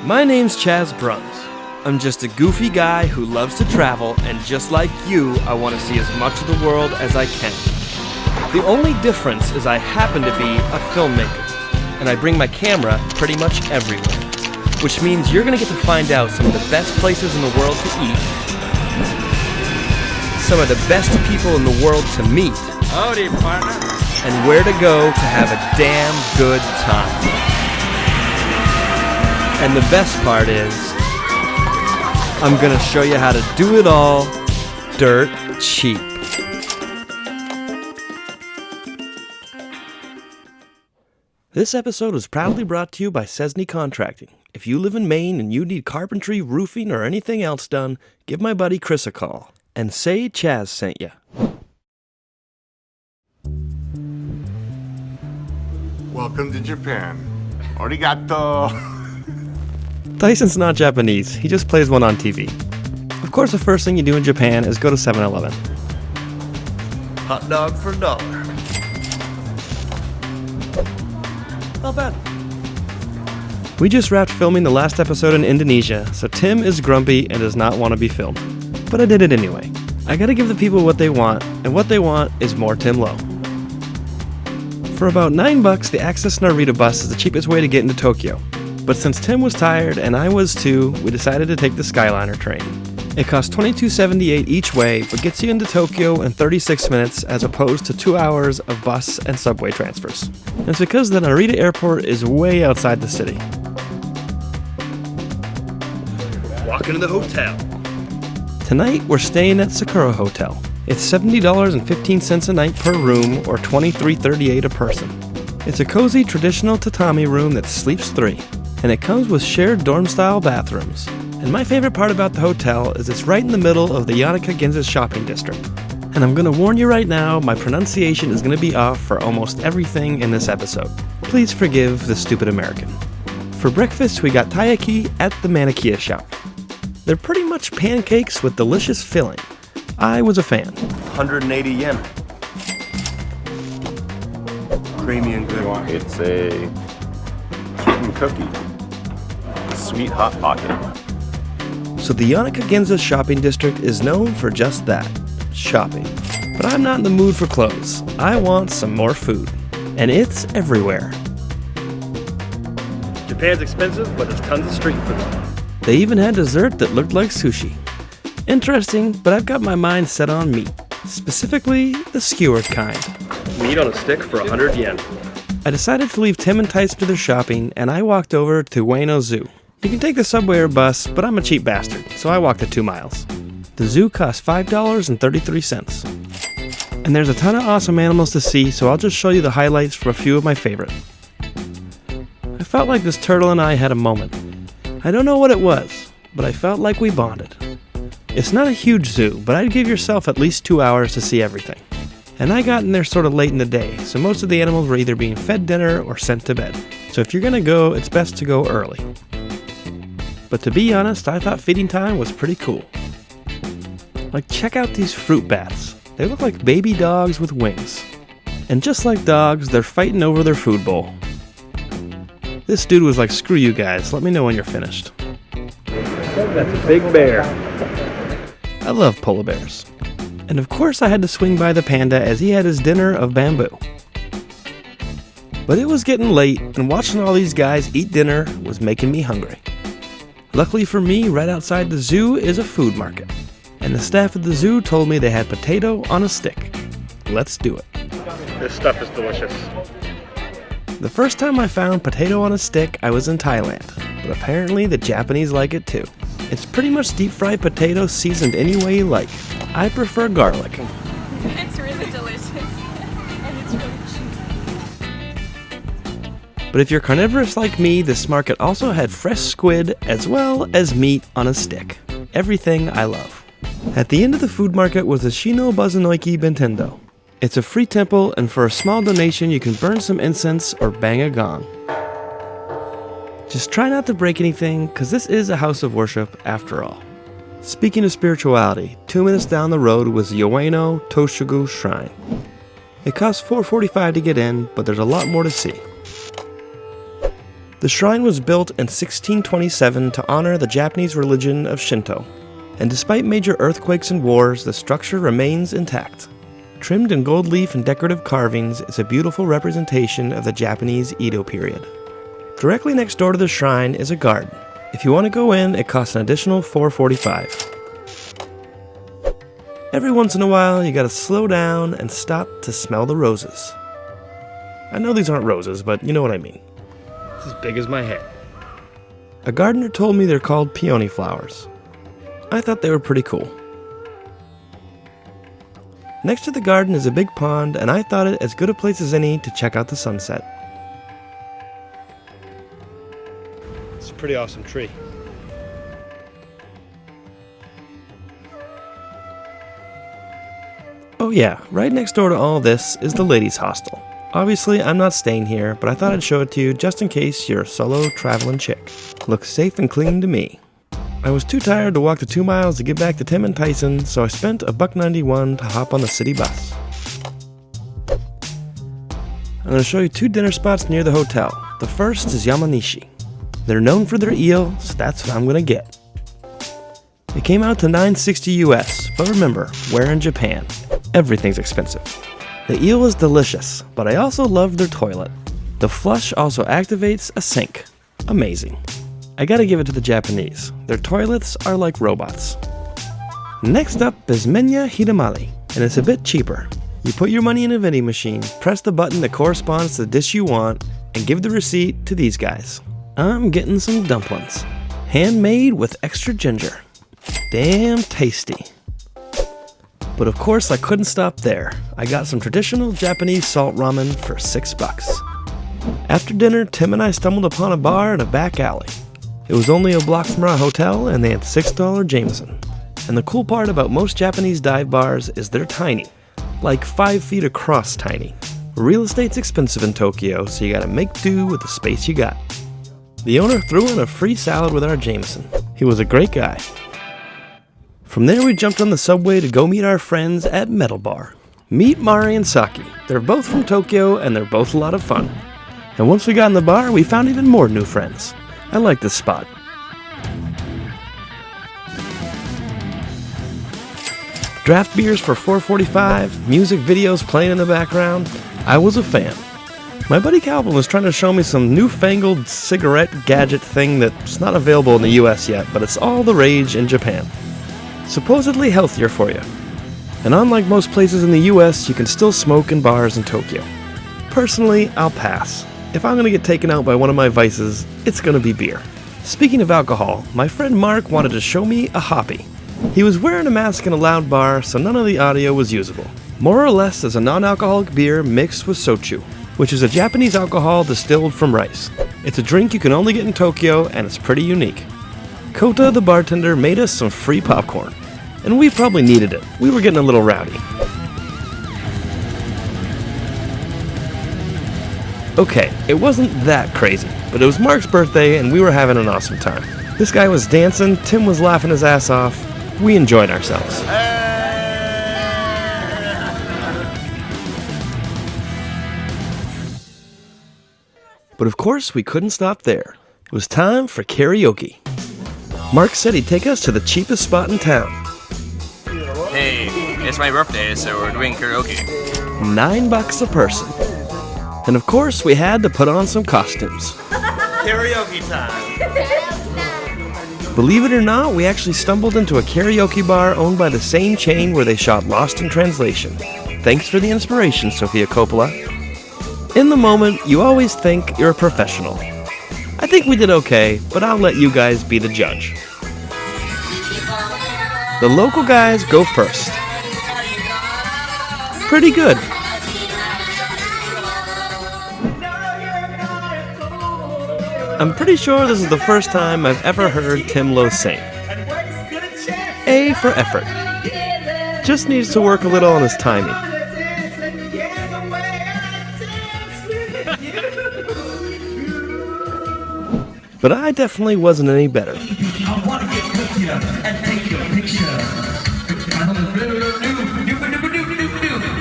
My name's Chas Bruns. I'm just a goofy guy who loves to travel, and just like you, I want to see as much of the world as I can. The only difference is I happen to be a filmmaker, and I bring my camera pretty much everywhere, which means you're going to get to find out some of the best places in the world to eat, some of the best people in the world to meet, howdy, partner, and where to go to have a damn good time. And the best part is, I'm gonna show you how to do it all dirt cheap. This episode is proudly brought to you by Cesny Contracting. If you live in Maine and you need carpentry, roofing, or anything else done, give my buddy Chris a call. And say Chaz sent you. Welcome to Japan. Arigato. Tyson's not Japanese, he just plays one on TV. Of course, the first thing you do in Japan is go to 7-Eleven. hot dog for $1. Not bad. We just wrapped filming the last episode in Indonesia, so Tim is grumpy and does not want to be filmed. But I did it anyway. I gotta give the people what they want, and what they want is more Tim Lowe. For about $9, the Access Narita bus is the cheapest way to get into Tokyo. But since Tim was tired and I was too, we decided to take the Skyliner train. It costs $22.78 each way, but gets you into Tokyo in 36 minutes as opposed to 2 hours of bus and subway transfers. And it's because the Narita airport is way outside the city. Walk into the hotel. Tonight, we're staying at Sakura Hotel. It's $70.15 a night per room, or $23.38 a person. It's a cozy, traditional tatami room that sleeps 3, and it comes with shared dorm-style bathrooms. And my favorite part about the hotel is it's right in the middle of the Yanaka Ginza shopping district. And I'm gonna warn you right now, my pronunciation is gonna be off for almost everything in this episode. Please forgive the stupid American. For breakfast, we got taiyaki at the Manikia shop. They're pretty much pancakes with delicious filling. I was a fan. 180 yen. Creamy and good. It's a kitten cookie. Sweet hot pocket. So the Yanaka Ginza shopping district is known for just that, shopping. But I'm not in the mood for clothes. I want some more food. And it's everywhere. Japan's expensive, but there's tons of street food. They even had dessert that looked like sushi. Interesting, but I've got my mind set on meat. Specifically, the skewered kind. Meat on a stick for 100 yen. I decided to leave Tim and Tyson to their shopping, and I walked over to Wano Zoo. You can take the subway or bus, but I'm a cheap bastard, so I walked the 2 miles. The zoo costs $5.33. And there's a ton of awesome animals to see, so I'll just show you the highlights from a few of my favorite. I felt like this turtle and I had a moment. I don't know what it was, but I felt like we bonded. It's not a huge zoo, but I'd give yourself at least 2 hours to see everything. And I got in there sort of late in the day, so most of the animals were either being fed dinner or sent to bed. So if you're gonna go, it's best to go early. But to be honest, I thought feeding time was pretty cool. Like, check out these fruit bats. They look like baby dogs with wings. And just like dogs, they're fighting over their food bowl. This dude was like, screw you guys, let me know when you're finished. That's a big bear. I love polar bears. And of course I had to swing by the panda as he had his dinner of bamboo. But it was getting late, and watching all these guys eat dinner was making me hungry. Luckily for me, right outside the zoo is a food market. And the staff at the zoo told me they had potato on a stick. Let's do it. This stuff is delicious. The first time I found potato on a stick, I was in Thailand. But apparently the Japanese like it too. It's pretty much deep-fried potato seasoned any way you like. I prefer garlic. It's really delicious. And it's really cheap. But if you're carnivorous like me, this market also had fresh squid as well as meat on a stick. Everything I love. At the end of the food market was the Shinobazunoike Bentendo. It's a free temple, and for a small donation you can burn some incense or bang a gong. Just try not to break anything, because this is a house of worship after all. Speaking of spirituality, 2 minutes down the road was the Ueno Toshogu Shrine. It costs $4.45 to get in, but there's a lot more to see. The shrine was built in 1627 to honor the Japanese religion of Shinto, and despite major earthquakes and wars, the structure remains intact. Trimmed in gold leaf and decorative carvings, it's a beautiful representation of the Japanese Edo period. Directly next door to the shrine is a garden. If you want to go in, it costs an additional $4.45. Every once in a while, you gotta slow down and stop to smell the roses. I know these aren't roses, but you know what I mean. It's as big as my head. A gardener told me they're called peony flowers. I thought they were pretty cool. Next to the garden is a big pond, and I thought it as good a place as any to check out the sunset. It's a pretty awesome tree. Oh yeah, right next door to all this is the ladies' hostel. Obviously, I'm not staying here, but I thought I'd show it to you just in case you're a solo traveling chick. Looks safe and clean to me. I was too tired to walk the 2 miles to get back to Tim and Tyson, so I spent $1.91 to hop on the city bus. I'm going to show you 2 dinner spots near the hotel. The first is Yamanishi. They're known for their eel, so that's what I'm going to get. It came out to $9.60 US, but remember, we're in Japan. Everything's expensive. The eel is delicious, but I also love their toilet. The flush also activates a sink. Amazing. I gotta give it to the Japanese. Their toilets are like robots. Next up is Menya Hidamari, and it's a bit cheaper. You put your money in a vending machine, press the button that corresponds to the dish you want, and give the receipt to these guys. I'm getting some dumplings. Handmade with extra ginger. Damn tasty. But of course I couldn't stop there. I got some traditional Japanese salt ramen for $6. After dinner, Tim and I stumbled upon a bar in a back alley. It was only a block from our hotel, and they had $6 Jameson. And the cool part about most Japanese dive bars is they're tiny. Like 5 feet across tiny. Real estate's expensive in Tokyo, so you gotta make do with the space you got. The owner threw in a free salad with our Jameson. He was a great guy. From there we jumped on the subway to go meet our friends at Metal Bar. Meet Mari and Saki. They're both from Tokyo and they're both a lot of fun. And once we got in the bar, we found even more new friends. I like this spot. Draft beers for $4.45, music videos playing in the background. I was a fan. My buddy Calvin was trying to show me some newfangled cigarette gadget thing that's not available in the US yet, but it's all the rage in Japan. Supposedly healthier for you. And unlike most places in the US, you can still smoke in bars in Tokyo. Personally, I'll pass. If I'm gonna get taken out by one of my vices, it's gonna be beer. Speaking of alcohol, my friend Mark wanted to show me a hoppy. He was wearing a mask in a loud bar, so none of the audio was usable. More or less as a non-alcoholic beer mixed with sochu, which is a Japanese alcohol distilled from rice. It's a drink you can only get in Tokyo, and it's pretty unique. Kota, the bartender, made us some free popcorn. And we probably needed it. We were getting a little rowdy. Okay, it wasn't that crazy, but it was Mark's birthday and we were having an awesome time. This guy was dancing, Tim was laughing his ass off. We enjoyed ourselves. But of course, we couldn't stop there. It was time for karaoke. Mark said he'd take us to the cheapest spot in town. Hey, it's my birthday, so we're doing karaoke. $9 a person. And of course, we had to put on some costumes. Karaoke time! Believe it or not, we actually stumbled into a karaoke bar owned by the same chain where they shot Lost in Translation. Thanks for the inspiration, Sofia Coppola. In the moment, you always think you're a professional. I think we did okay, but I'll let you guys be the judge. The local guys go first. Pretty good. I'm pretty sure this is the first time I've ever heard Tim Lowe sing. A for effort. Just needs to work a little on his timing. But I definitely wasn't any better.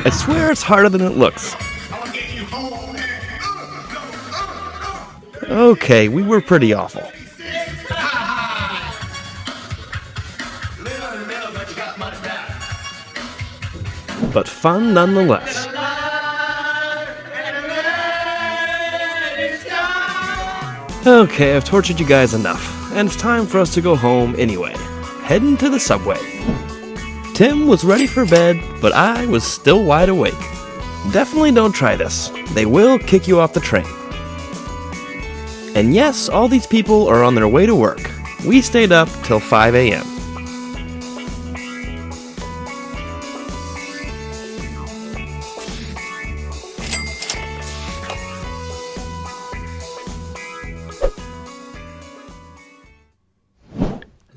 I swear it's harder than it looks. Okay, we were pretty awful. But fun nonetheless. Okay, I've tortured you guys enough, and it's time for us to go home anyway. Heading to the subway. Tim was ready for bed, but I was still wide awake. Definitely don't try this. They will kick you off the train. And yes, all these people are on their way to work. We stayed up till 5 a.m.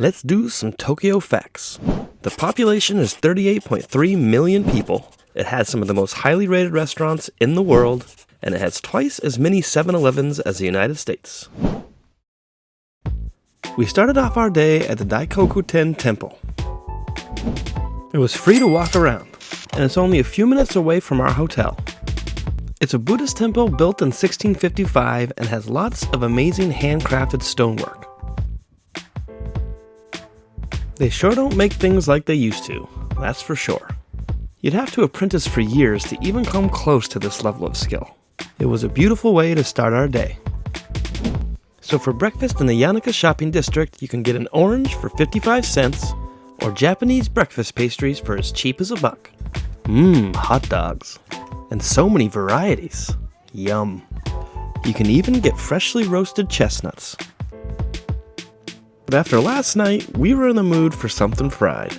Let's do some Tokyo facts. The population is 38.3 million people. It has some of the most highly rated restaurants in the world, and it has twice as many 7-Elevens as the United States. We started off our day at the Daikokuten temple. It was free to walk around, and it's only a few minutes away from our hotel. It's a Buddhist temple built in 1655 and has lots of amazing handcrafted stonework. They sure don't make things like they used to, that's for sure. You'd have to apprentice for years to even come close to this level of skill. It was a beautiful way to start our day. So for breakfast in the Yanaka shopping district, you can get an orange for 55 cents, or Japanese breakfast pastries for as cheap as $1. Hot dogs. And so many varieties. Yum. You can even get freshly roasted chestnuts. But after last night, we were in the mood for something fried.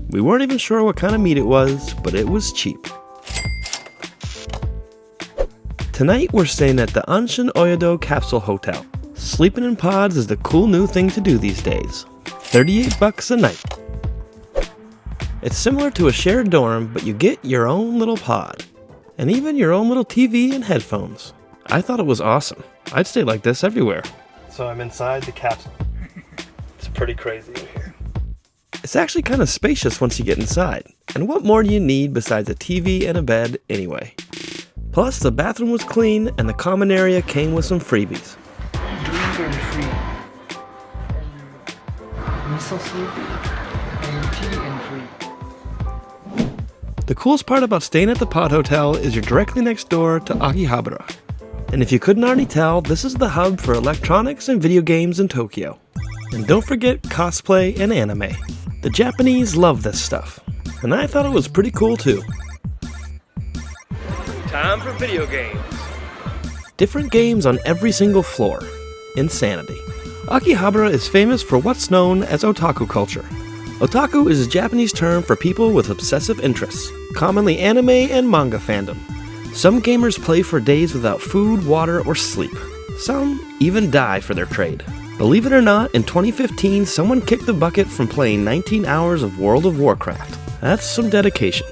We weren't even sure what kind of meat it was, but it was cheap. Tonight we're staying at the Oyado Capsule Hotel. Sleeping in pods is the cool new thing to do these days. $38 a night. It's similar to a shared dorm, but you get your own little pod. And even your own little TV and headphones. I thought it was awesome. I'd stay like this everywhere. So I'm inside the capsule. It's pretty crazy in here. It's actually kind of spacious once you get inside. And what more do you need besides a TV and a bed anyway? Plus, the bathroom was clean and the common area came with some freebies. Drink and free. And miso soup and tea and free. The coolest part about staying at the Pod Hotel is you're directly next door to Akihabara. And if you couldn't already tell, this is the hub for electronics and video games in Tokyo. And don't forget cosplay and anime. The Japanese love this stuff. And I thought it was pretty cool too. Time for video games. Different games on every single floor. Insanity. Akihabara is famous for what's known as otaku culture. Otaku is a Japanese term for people with obsessive interests, commonly anime and manga fandom. Some gamers play for days without food, water, or sleep. Some even die for their trade. Believe it or not, in 2015, someone kicked the bucket from playing 19 hours of World of Warcraft. That's some dedication.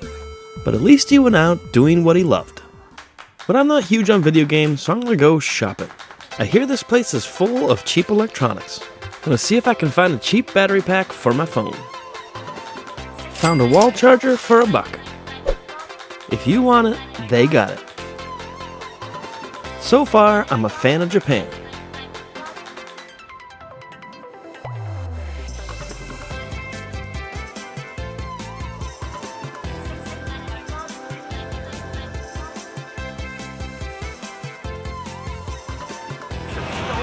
But at least he went out doing what he loved. But I'm not huge on video games, so I'm gonna go shopping. I hear this place is full of cheap electronics. I'm gonna see if I can find a cheap battery pack for my phone. Found a wall charger for $1. If you want it, they got it. So far, I'm a fan of Japan.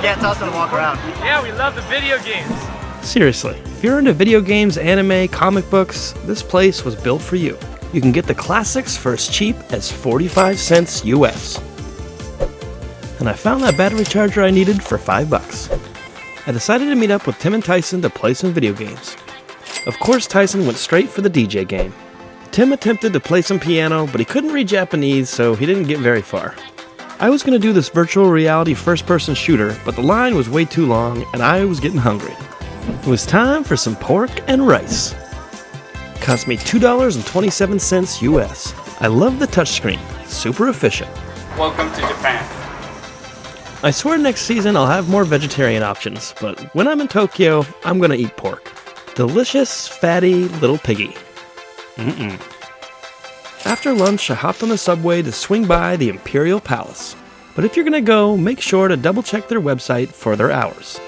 Yeah, it's awesome to walk around. Yeah, we love the video games. Seriously, if you're into video games, anime, comic books, this place was built for you. You can get the classics for as cheap as 45 cents US. And I found that battery charger I needed for $5. I decided to meet up with Tim and Tyson to play some video games. Of course, Tyson went straight for the DJ game. Tim attempted to play some piano, but he couldn't read Japanese, so he didn't get very far. I was going to do this virtual reality first-person shooter, but the line was way too long, and I was getting hungry. It was time for some pork and rice. Cost me $2.27 US. I love the touchscreen, super efficient. Welcome to Japan. I swear next season I'll have more vegetarian options, but when I'm in Tokyo, I'm gonna eat pork. Delicious, fatty little piggy. After lunch, I hopped on the subway to swing by the Imperial Palace. But if you're gonna go, make sure to double check their website for their hours.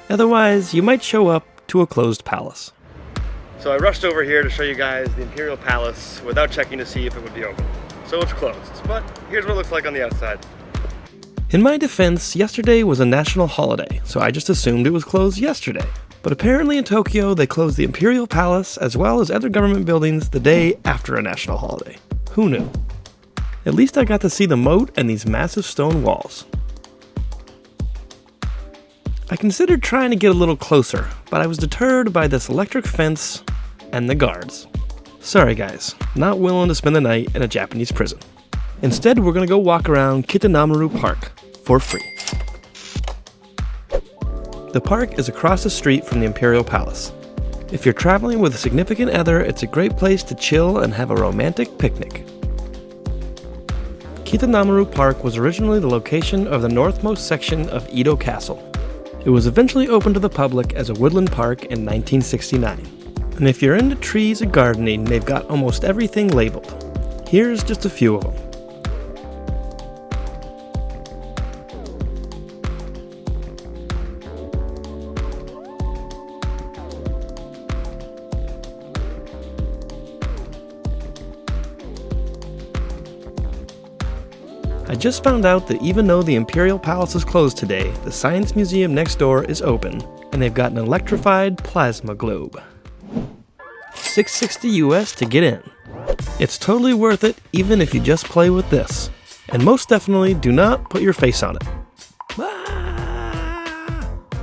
Otherwise, you might show up to a closed palace. So I rushed over here to show you guys the Imperial Palace without checking to see if it would be open. So it's closed, but here's what it looks like on the outside. In my defense, yesterday was a national holiday, so I just assumed it was closed yesterday. But apparently in Tokyo, they closed the Imperial Palace as well as other government buildings the day after a national holiday. Who knew? At least I got to see the moat and these massive stone walls. I considered trying to get a little closer, but I was deterred by this electric fence and the guards. Sorry guys, not willing to spend the night in a Japanese prison. Instead, we're gonna go walk around Kitanomaru Park for free. The park is across the street from the Imperial Palace. If you're traveling with a significant other, it's a great place to chill and have a romantic picnic. Kitanomaru Park was originally the location of the northmost section of Edo Castle. It was eventually opened to the public as a woodland park in 1969. And if you're into trees and gardening, they've got almost everything labeled. Here's just a few of them. I just found out that even though the Imperial Palace is closed today, the Science Museum next door is open, and they've got an electrified plasma globe. $6.60 US to get in. It's totally worth it even if you just play with this. And most definitely do not put your face on it.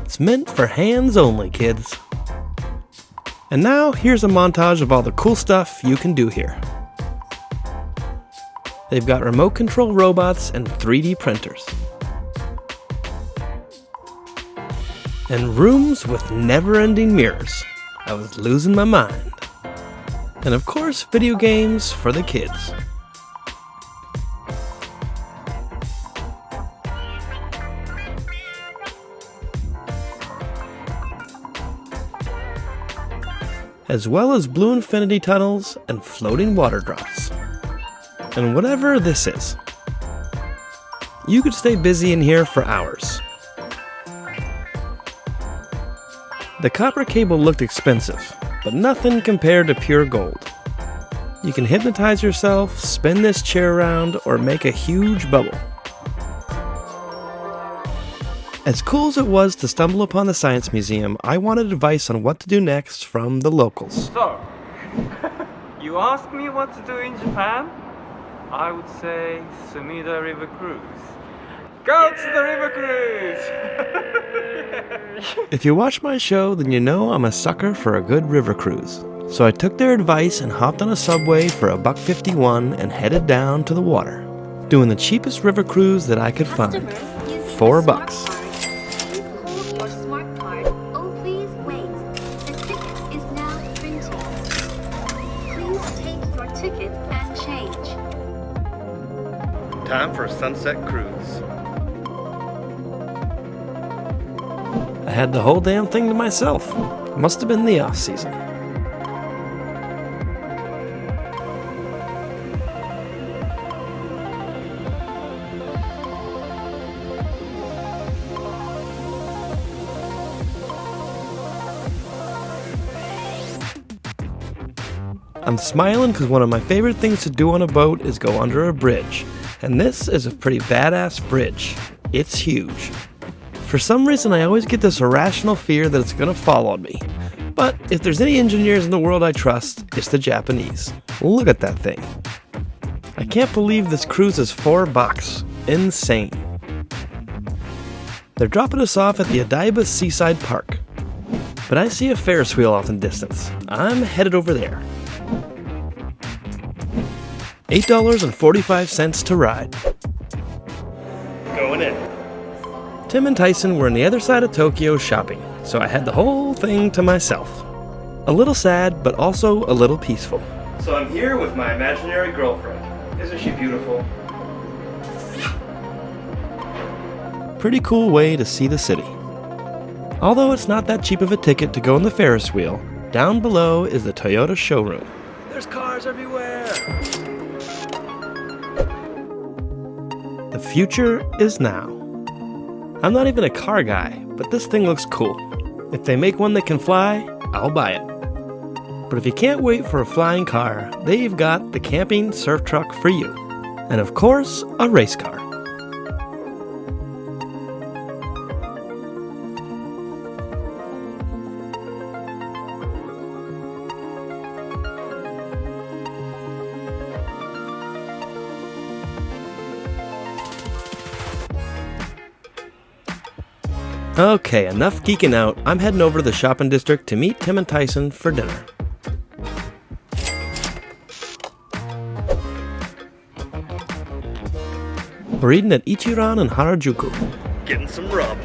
It's meant for hands only, kids. And now here's a montage of all the cool stuff you can do here. They've got remote control robots and 3D printers. And rooms with never-ending mirrors. I was losing my mind. And of course, video games for the kids. As well as blue infinity tunnels and floating water drops. And whatever this is, you could stay busy in here for hours. The copper cable looked expensive, but nothing compared to pure gold. You can hypnotize yourself, spin this chair around, or make a huge bubble. As cool as it was to stumble upon the Science Museum, I wanted advice on what to do next from the locals. So, you ask me what to do in Japan? I would say Sumida River Cruise. Go to the river cruise! If you watch my show, then you know I'm a sucker for a good river cruise. So I took their advice and hopped on a subway for $1.51 and headed down to the water, doing the cheapest river cruise that I could find. $4. Please hold your smart card. Oh, please wait. The ticket is now printing. Please take your ticket and change. Time for a sunset cruise. I had the whole damn thing to myself. Must have been the off season. I'm smiling because one of my favorite things to do on a boat is go under a bridge. And this is a pretty badass bridge. It's huge. For some reason, I always get this irrational fear that it's gonna fall on me. But if there's any engineers in the world I trust, it's the Japanese. Look at that thing. I can't believe this cruise is $4. Insane. They're dropping us off at the Odaiba Seaside Park. But I see a Ferris wheel off in the distance. I'm headed over there. $8.45 to ride. Going in. Tim and Tyson were on the other side of Tokyo shopping, so I had the whole thing to myself. A little sad, but also a little peaceful. So I'm here with my imaginary girlfriend. Isn't she beautiful? Pretty cool way to see the city. Although it's not that cheap of a ticket to go on the Ferris wheel, down below is the Toyota showroom. There's cars everywhere! The The future is now. I'm not even a car guy, but this thing looks cool. If they make one that can fly, I'll buy it. But if you can't wait for a flying car, they've got the camping surf truck for you. And of course, a race car. Okay, enough geeking out. I'm heading over to the shopping district to meet Tim and Tyson for dinner. We're eating at Ichiran in Harajuku. Getting some rub.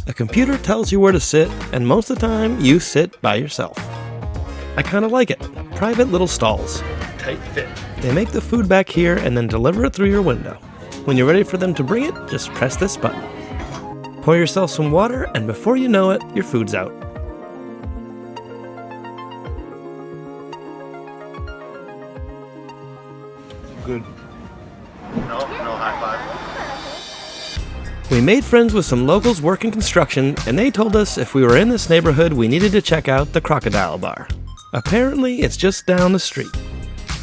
A computer tells you where to sit, and most of the time, you sit by yourself. I kinda like it. Private little stalls. Tight fit. They make the food back here and then deliver it through your window. When you're ready for them to bring it, just press this button. Pour yourself some water, and before you know it, your food's out. Good. No high five. We made friends with some locals working construction, and they told us if we were in this neighborhood, we needed to check out the Crocodile Bar. Apparently, it's just down the street.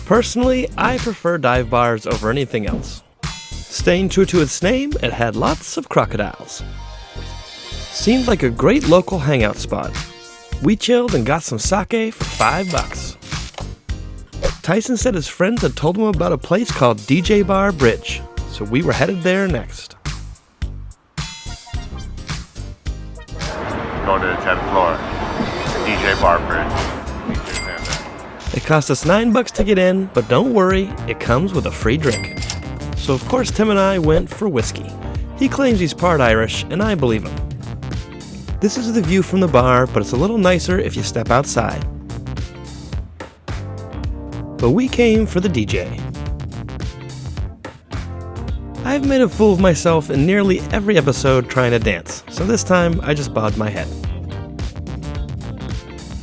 Personally, I prefer dive bars over anything else. Staying true to its name, it had lots of crocodiles. Seemed like a great local hangout spot. We chilled and got some sake for $5. Tyson said his friends had told him about a place called DJ Bar Bridge, so we were headed there next. Go to the 10th floor. DJ Bar Bridge. It cost us $9 to get in, but don't worry, it comes with a free drink. So of course Tim and I went for whiskey. He claims he's part Irish, and I believe him. This is the view from the bar, but it's a little nicer if you step outside. But we came for the DJ. I've made a fool of myself in nearly every episode trying to dance, so this time I just bowed my head.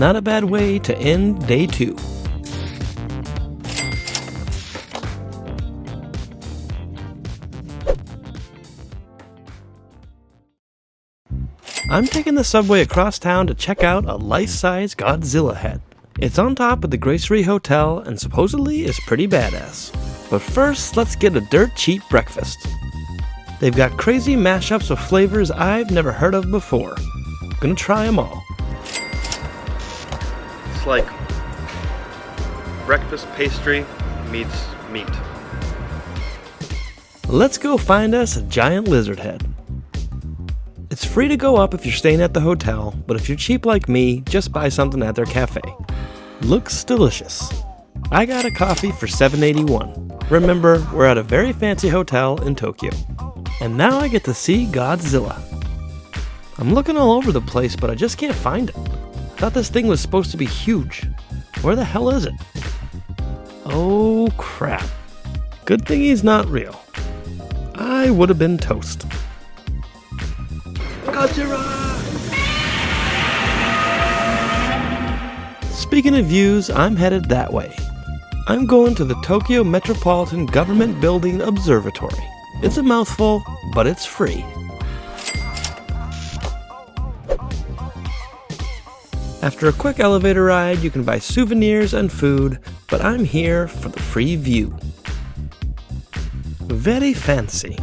Not a bad way to end day 2. I'm taking the subway across town to check out a life-size Godzilla head. It's on top of the Grocery Hotel and supposedly is pretty badass. But first, let's get a dirt cheap breakfast. They've got crazy mashups of flavors I've never heard of before. I'm gonna try them all. It's like breakfast pastry meets meat. Let's go find us a giant lizard head. It's free to go up if you're staying at the hotel, but if you're cheap like me, just buy something at their cafe. Looks delicious. I got a coffee for $7.81. Remember, we're at a very fancy hotel in Tokyo. And now I get to see Godzilla. I'm looking all over the place, but I just can't find it. I thought this thing was supposed to be huge. Where the hell is it? Oh crap. Good thing he's not real. I would have been toast. Godzilla! Speaking of views, I'm headed that way. I'm going to the Tokyo Metropolitan Government Building Observatory. It's a mouthful, but it's free. After a quick elevator ride, you can buy souvenirs and food, but I'm here for the free view. Very fancy.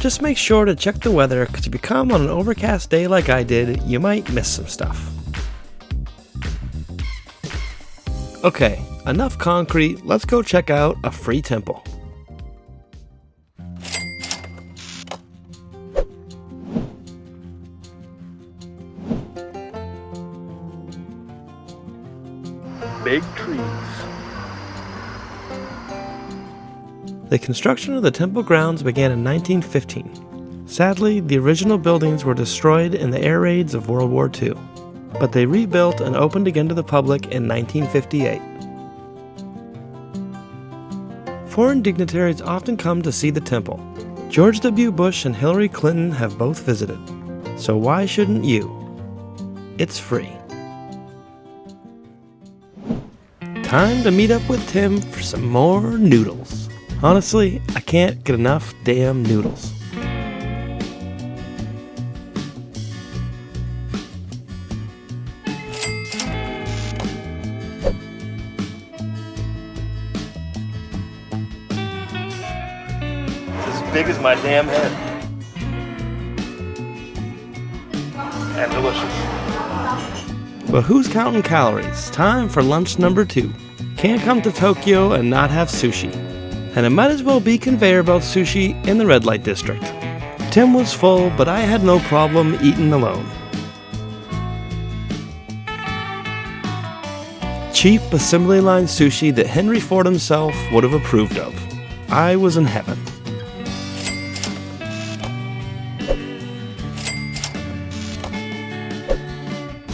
Just make sure to check the weather, because if you come on an overcast day like I did, you might miss some stuff. Okay, enough concrete, let's go check out a free temple. Big trees. The construction of the temple grounds began in 1915. Sadly, the original buildings were destroyed in the air raids of World War II, but they rebuilt and opened again to the public in 1958. Foreign dignitaries often come to see the temple. George W. Bush and Hillary Clinton have both visited, so why shouldn't you? It's free. Time to meet up with Tim for some more noodles. Honestly, I can't get enough damn noodles. It's as big as my damn head. And delicious. But who's counting calories? Time for lunch number 2. Can't come to Tokyo and not have sushi. And it might as well be conveyor belt sushi in the red light district. Tim was full, but I had no problem eating alone. Cheap assembly line sushi that Henry Ford himself would have approved of. I was in heaven.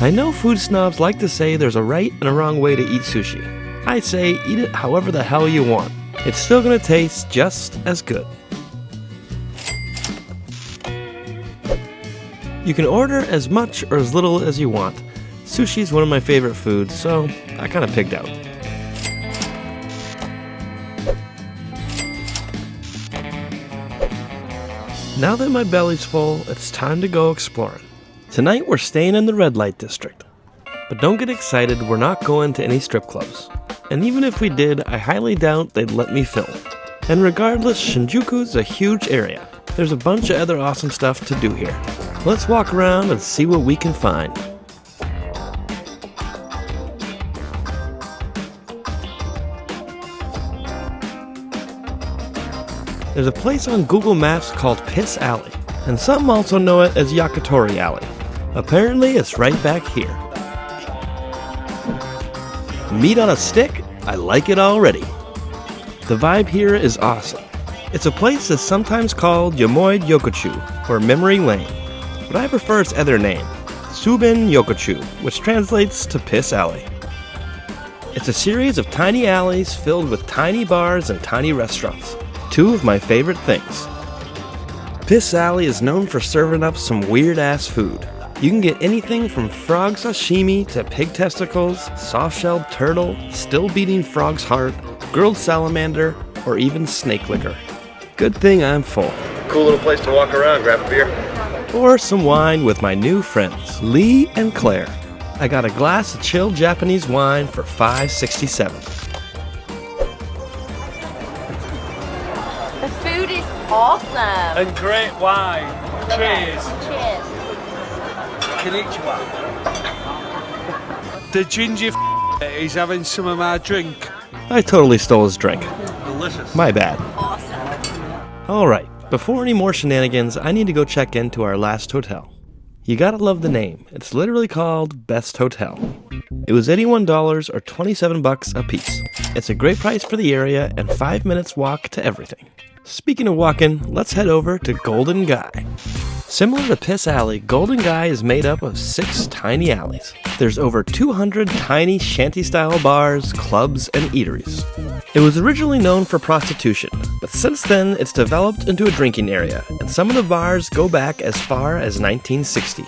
I know food snobs like to say there's a right and a wrong way to eat sushi. I say eat it however the hell you want. It's still gonna taste just as good. You can order as much or as little as you want. Sushi is one of my favorite foods, so I kinda pigged out. Now that my belly's full, it's time to go exploring. Tonight we're staying in the red light district. But don't get excited, we're not going to any strip clubs. And even if we did, I highly doubt they'd let me film. And regardless, Shinjuku's a huge area. There's a bunch of other awesome stuff to do here. Let's walk around and see what we can find. There's a place on Google Maps called Piss Alley, and some also know it as Yakitori Alley. Apparently, it's right back here. Meat on a stick? I like it already. The vibe here is awesome. It's a place that's sometimes called Yomoi Yokochu, or Memory Lane, but I prefer its other name, Subin Yokochu, which translates to Piss Alley. It's a series of tiny alleys filled with tiny bars and tiny restaurants, two of my favorite things. Piss Alley is known for serving up some weird-ass food. You can get anything from frog sashimi to pig testicles, soft-shelled turtle, still-beating frog's heart, grilled salamander, or even snake liquor. Good thing I'm full. Cool little place to walk around, grab a beer. Or some wine with my new friends, Lee and Claire. I got a glass of chilled Japanese wine for $5.67. The food is awesome. And great wine. Cheers. Cheers. Konnichiwa. The ginger is having some of my drink. I totally stole his drink. Delicious. My bad. Awesome. Alright, before any more shenanigans, I need to go check into our last hotel. You gotta love the name. It's literally called Best Hotel. It was $81 or $27 a piece. It's a great price for the area and 5 minutes walk to everything. Speaking of walking, let's head over to Golden Guy. Similar to Piss Alley, Golden Guy is made up of 6 tiny alleys. There's over 200 tiny shanty-style bars, clubs, and eateries. It was originally known for prostitution, but since then it's developed into a drinking area, and some of the bars go back as far as 1960.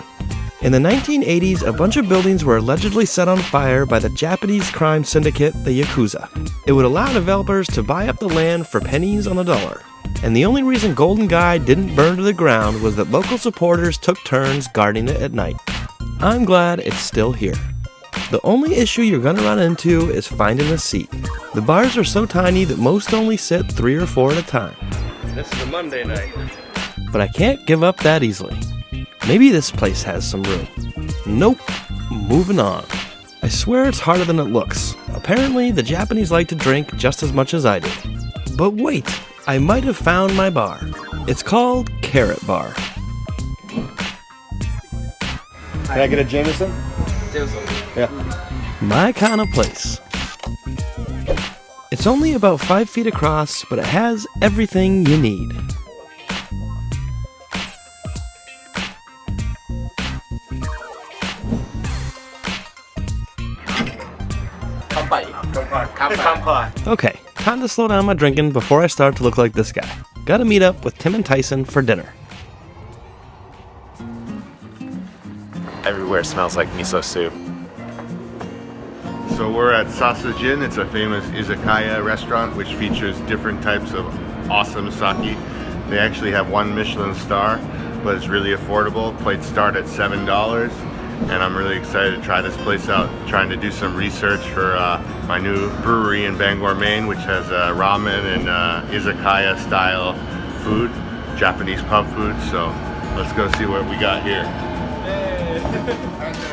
In the 1980s, a bunch of buildings were allegedly set on fire by the Japanese crime syndicate, the Yakuza. It would allow developers to buy up the land for pennies on the dollar. And the only reason Golden Guy didn't burn to the ground was that local supporters took turns guarding it at night. I'm glad it's still here. The only issue you're gonna run into is finding a seat. The bars are so tiny that most only sit 3 or 4 at a time. This is a Monday night. But I can't give up that easily. Maybe this place has some room. Nope. Moving on. I swear it's harder than it looks. Apparently, the Japanese like to drink just as much as I do. But wait, I might have found my bar. It's called Carrot Bar. Can I get a Jameson? Yeah. My kind of place. It's only about 5 feet across, but it has everything you need. Okay, time to slow down my drinking before I start to look like this guy. Gotta meet up with Tim and Tyson for dinner. Everywhere smells like miso soup. So we're at Sasagin. It's a famous izakaya restaurant which features different types of awesome sake. They actually have 1 Michelin star, but it's really affordable. Plates start at $7, and I'm really excited to try this place out. Trying to do some research for my new brewery in Bangor, Maine, which has ramen and izakaya style food, Japanese pub food. So let's go see what we got here.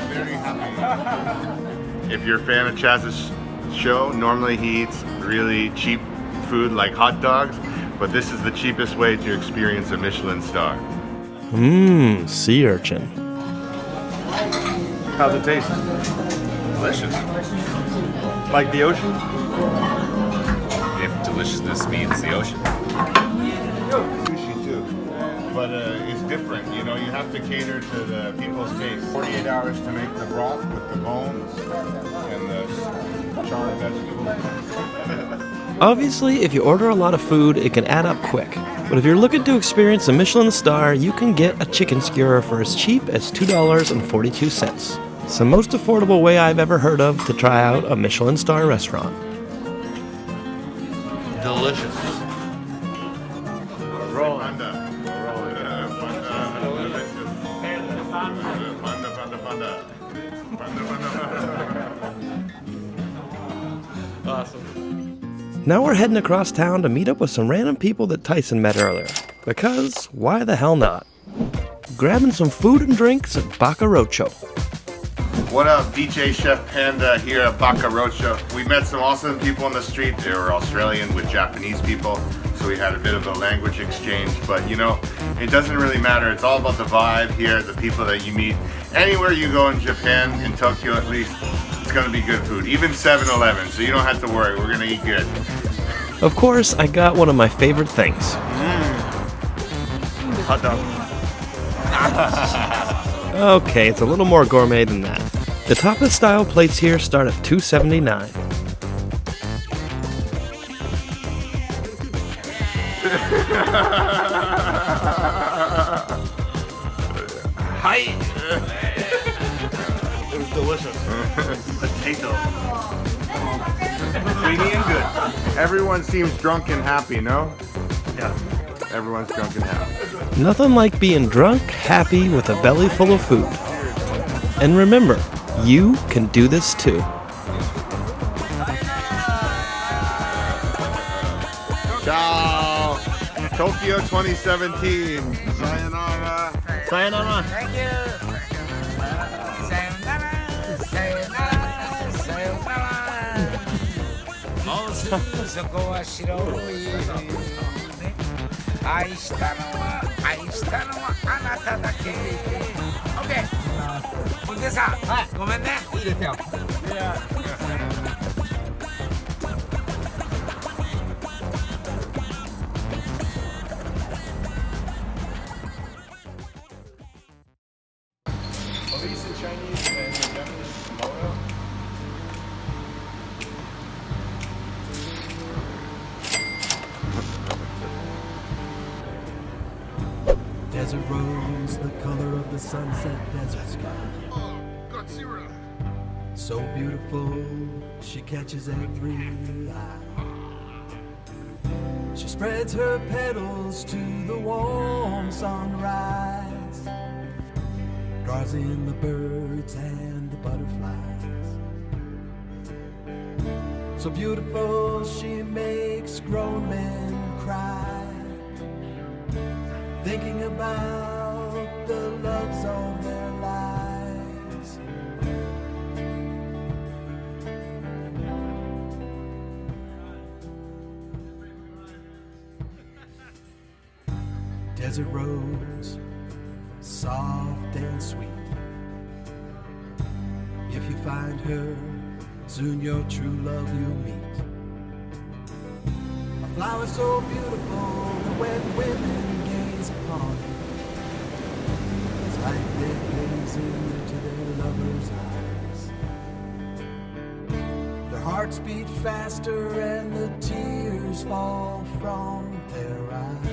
Very happy. If you're a fan of Chaz's show, normally he eats really cheap food like hot dogs, but this is the cheapest way to experience a Michelin star. Mmm, sea urchin. How's it taste? Delicious. Like the ocean? If deliciousness means the ocean. Sushi too, but it's different. You know, you have to cater to the people's taste. 48 hours to make the broth with the bones and the charred vegetables. Obviously, if you order a lot of food, it can add up quick. But if you're looking to experience a Michelin star, you can get a chicken skewer for as cheap as $2.42. It's the most affordable way I've ever heard of to try out a Michelin star restaurant. Delicious. Rolling. Awesome. Now we're heading across town to meet up with some random people that Tyson met earlier. Because, why the hell not? Grabbing some food and drinks at Bakarocho. What up, DJ Chef Panda here at Bakarocho. We met some awesome people on the street. They were Australian with Japanese people, so we had a bit of a language exchange. But you know, it doesn't really matter. It's all about the vibe here, the people that you meet. Anywhere you go in Japan, in Tokyo at least, it's gonna be good food. Even 7-Eleven, so you don't have to worry. We're gonna eat good. Of course, I got one of my favorite things. Hot dog. Okay, it's a little more gourmet than that. The tapas style plates here start at $2.79. Hi. It was delicious. Potato. Creamy and good. Everyone seems drunk and happy, no? Yeah. Everyone's drunk and happy. Nothing like being drunk, happy, with a belly full of food. And remember, you can do this too. Ciao. Tokyo 2017. Sayonara. Sayonara. Thank you. Sayonara, sayonara, sayonara. もうすぐそこは白い。愛したのはあなただけ。OK。運転さん、はい、ごめんね。いいですよ。Desert rose, the color of the sunset desert sky. Oh, Godzilla. So beautiful, she catches every eye. She spreads her petals to the warm sunrise, draws in the birds and the butterflies. So beautiful, she makes grown men cry, thinking about the loves of their lives. Desert rose, soft and sweet. If you find her, soon your true love you'll meet. A flower so beautiful that when women gaze upon it, it's like they're gazing into their lover's eyes. Their hearts beat faster and the tears fall from their eyes.